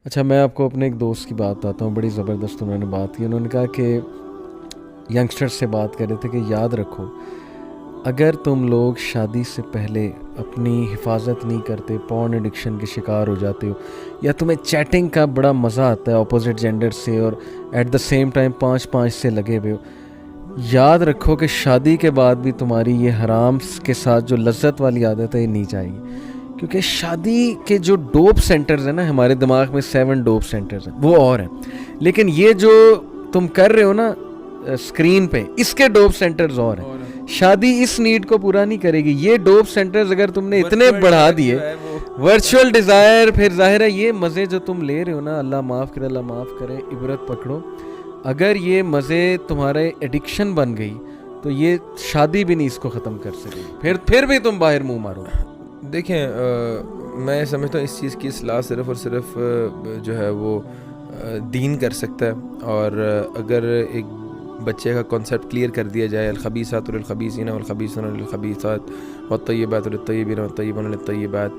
اچھا میں آپ کو اپنے ایک دوست کی بات بتاتا ہوں, بڑی زبردست انہوں نے بات کی. انہوں نے کہا کہ ینگسٹر سے بات کر رہے تھے کہ یاد رکھو اگر تم لوگ شادی سے پہلے اپنی حفاظت نہیں کرتے, پورن ایڈکشن کے شکار ہو جاتے ہو, یا تمہیں چیٹنگ کا بڑا مزہ آتا ہے اپوزٹ جینڈر سے اور ایٹ دا سیم ٹائم 5 سے لگے ہوئے ہو, یاد رکھو کہ شادی کے بعد بھی تمہاری یہ حرام کے ساتھ جو لذت والی عادت ہے یہ نہیں جائے گی. کیونکہ شادی کے جو ڈوپ سینٹرز ہیں نا, ہمارے دماغ میں 7 ڈوپ سینٹرز ہیں وہ اور ہیں, لیکن یہ جو تم کر رہے ہو نا اسکرین پہ, اس کے ڈوپ سینٹرز اور ہیں. شادی اس نیڈ کو پورا نہیں کرے گی. یہ ڈوپ سینٹرز اگر تم نے اتنے بڑھا دیے, ورچوئل ڈیزائر, پھر ظاہر ہے یہ مزے جو تم لے رہے ہو نا, اللہ معاف کرے اللہ معاف کرے, عبرت پکڑو. اگر یہ مزے تمہارے ایڈکشن بن گئی تو یہ شادی بھی نہیں اس کو ختم کر سکے, پھر بھی تم باہر منہ مارو. دیکھیں میں سمجھتا ہوں اس چیز کی اصلاح صرف اور صرف جو ہے وہ دین کر سکتا ہے. اور اگر ایک بچے کا کانسیپٹ کلیئر کر دیا جائے, الخبیثات للخبیثین والخبیثون للخبیثات والطیبات للطیبین والطیبون للطیبات,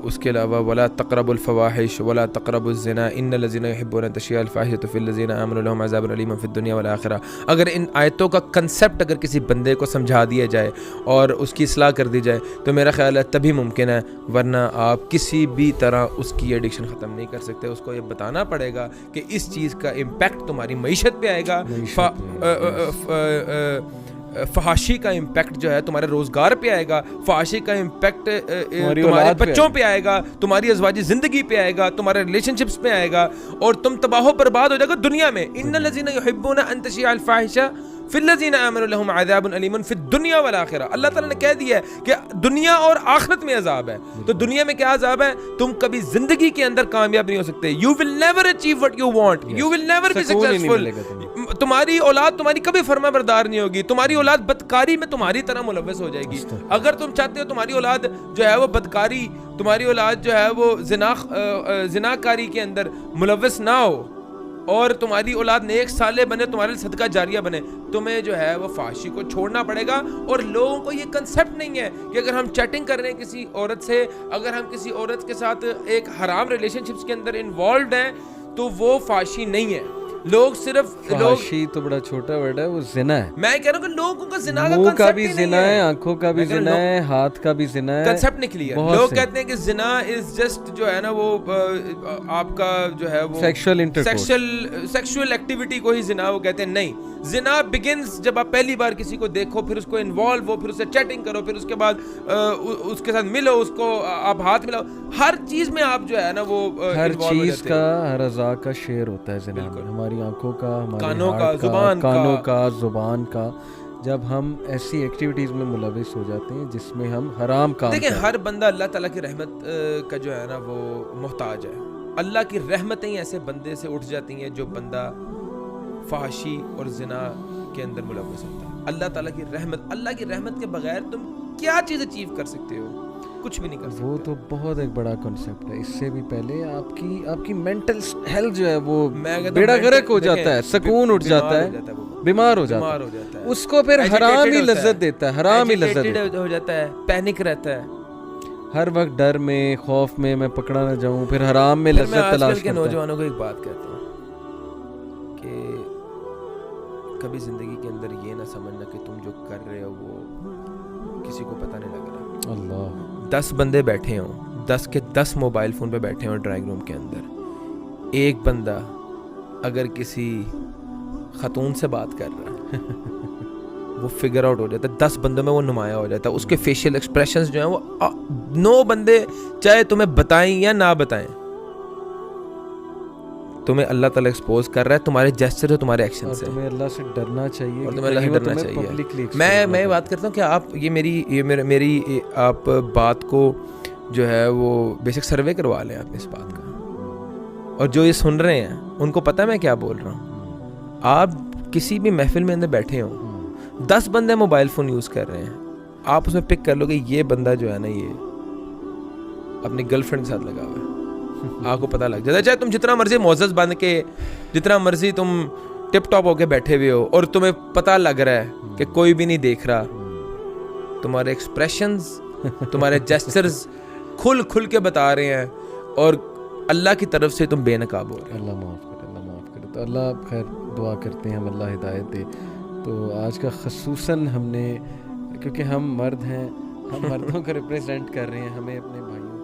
اس کے علاوہ ولا تقربوا الفواحش ولا تقربوا الزنا ان الذين يحبون ان تشيع الفاحشة في الذين آمنوا لهم عذاب أليم في الدنيا والآخرة. اگر ان آیتوں کا کنسیپٹ اگر کسی بندے کو سمجھا دیا جائے اور اس کی اصلاح کر دی جائے تو میرا خیال ہے تبھی ممکن ہے, ورنہ آپ کسی بھی طرح اس کی ایڈکشن ختم نہیں کر سکتے. اس کو یہ بتانا پڑے گا کہ اس چیز کا امپیکٹ تمہاری معیشت پہ آئے گا, فحاشی کا امپیکٹ جو ہے تمہارے روزگار پہ آئے گا, فحاشی کا امپیکٹ تمہارے بچوں پہ آئے گا, تمہاری ازواجی زندگی پہ آئے گا, تمہارے ریلیشن شپس پہ آئے گا, اور تم تباہ و برباد ہو جائے گا دنیا میں. ان الذین یحبون ان تشیع الفاحشہ فی الذین آمنوا لهم عذاب علیم فی الدنیا والآخرہ. اللہ تعالیٰ نے کہہ دیا ہے کہ دنیا اور آخرت میں عذاب ہے. تو دنیا میں کیا عذاب ہے؟ تم کبھی زندگی کے اندر کامیاب نہیں ہو سکتے. You will never achieve what you want, you will never be successful. تمہاری اولاد تمہاری کبھی فرما بردار نہیں ہوگی, تمہاری اولاد بدکاری میں تمہاری طرح ملوث ہو جائے گی. اگر تم چاہتے ہو تمہاری اولاد جو ہے وہ بدکاری, تمہاری اولاد جو ہے وہ زناکاری کے اندر ملوث نہ ہو, اور تمہاری اولاد نیک صالح بنے, تمہارے صدقہ جاریہ بنے, تمہیں جو ہے وہ فحاشی کو چھوڑنا پڑے گا. اور لوگوں کو یہ کنسیپٹ نہیں ہے کہ اگر ہم چیٹنگ کر رہے ہیں کسی عورت سے, اگر ہم کسی عورت کے ساتھ ایک حرام ریلیشن شپس کے اندر انوالوڈ ہیں تو وہ فحاشی نہیں ہے. لوگ صرف فحاشی تو بڑا چھوٹا ورڈ ہے, وہ زنا ہے. میں کہہ رہا ہوں کہ لوگوں کا زنا کا منہ کا بھی زنا ہے, آنکھوں کا بھی زنا ہے, ہاتھ کا بھی زنا ہے, کنسیپٹ نہیں کلیئر. لوگ کہتے ہیں کہ زنا از جسٹ جو ہے نا وہ آپ کا جو ہے وہ سیکشل ایکٹیویٹی کو ہی زنا وہ کہتے ہیں. نہیں, زنا بگنز جب آپ پہلی بار کسی کو دیکھو, پھر اس کو انوالو ہو, پھر اس سے چیٹنگ کرو, پھر اس کے بعد اس کے ساتھ ملو, اس کو آپ ہاتھ ملاؤ, ہر چیز میں آپ جو ہے نا وہ ہر چیز کا, ہر اعضاء کا شیئر ہوتا ہے زنا میں. ہماری آنکھوں کا, ہمارے کانوں کا, کانوں کا, زبان کا. جب ہم ایسی ایکٹیویٹیز میں ملوث ہو جاتے ہیں جس میں ہم حرام کام دیکھیں, ہر بندہ اللہ تعالیٰ کی رحمت کا جو ہے نا وہ محتاج ہے. اللہ کی رحمتیں ایسے بندے سے اٹھ جاتی ہیں جو بندہ فحاشی اور زنا کے اندر ملوث ہوتا ہے. اللہ تعالیٰ کی رحمت کے بغیر تم کیا چیز اچیو کر سکتے ہو؟ کچھ بھی نہیں کر سکتے. وہ تو بہت ایک بڑا کنسیپٹ ہے. اس سے بھی پہلے آپ کی مینٹل ہیلتھ جو ہے وہ بیڑا غرق ہو جاتا ہے, سکون اٹھ جاتا ہے, بیمار ہو جاتا ہے. اس کو پھر حرام ہی لذت دیتا ہے, حرام ہی لذت ہو جاتا ہے, پینک رہتا ہے, ہر وقت ڈر میں, خوف میں, میں پکڑا نہ جاؤں, پھر حرام میں لذت تلاش کرتا ہے. آج کل کے نوجوانوں کو ایک بات کہتا ہوں کہ کبھی زندگی کے اندر یہ نہ سمجھنا کہ تم جو کر رہے ہو وہ کسی کو پتہ نہیں لگ رہا. اللہ, 10 بندے بیٹھے ہوں, 10 کے 10 موبائل فون پہ بیٹھے ہوں ڈرائنگ روم کے اندر, ایک بندہ اگر کسی خاتون سے بات کر رہا ہے وہ فگر آؤٹ ہو جاتا ہے, 10 بندوں میں وہ نمایاں ہو جاتا ہے. اس کے فیشیل ایکسپریشنز جو ہیں وہ 9 بندے چاہے تمہیں بتائیں یا نہ بتائیں, تمہیں اللہ تعالیٰ ایکسپوز کر رہا ہے تمہارے جیسچر سے, تمہارے ایکشن سے. تمہیں اللہ سے ڈرنا چاہیے, اور تمہیں اللہ سے ڈرنا چاہیے. میں بات کرتا ہوں کہ آپ یہ میری آپ بات کو جو ہے وہ بیسک سروے کروا لیں آپ اس بات کا, اور جو یہ سن رہے ہیں ان کو پتہ ہے میں کیا بول رہا ہوں. آپ کسی بھی محفل میں اندر بیٹھے ہوں, 10 بندے موبائل فون یوز کر رہے ہیں, آپ اس میں پک کر لو کہ یہ بندہ جو ہے نا یہ اپنی گرل فرینڈ کے ساتھ لگا ہوا ہے. آپ کو پتہ لگ جاتا ہے, چاہے تم جتنا مرضی معزز بن کے, جتنا مرضی تم ٹپ ٹاپ ہو کے بیٹھے ہوئے ہو, اور تمہیں پتہ لگ رہا ہے کہ کوئی بھی نہیں دیکھ رہا, تمہارے ایکسپریشنز, تمہارے جیسچرز کھل کے بتا رہے ہیں, اور اللہ کی طرف سے تم بے نقاب ہو رہے ہو. اللہ معاف کرے، اللہ معاف کرے. تو اللہ خیر دعا کرتے ہیں ہم اللہ ہدایت دے. تو آج کا خصوصاً ہم نے، کیونکہ ہم مرد ہیں، ہم مردوں کو ریپریزنٹ کر رہے ہیں، ہمیں اپنے بھائیوں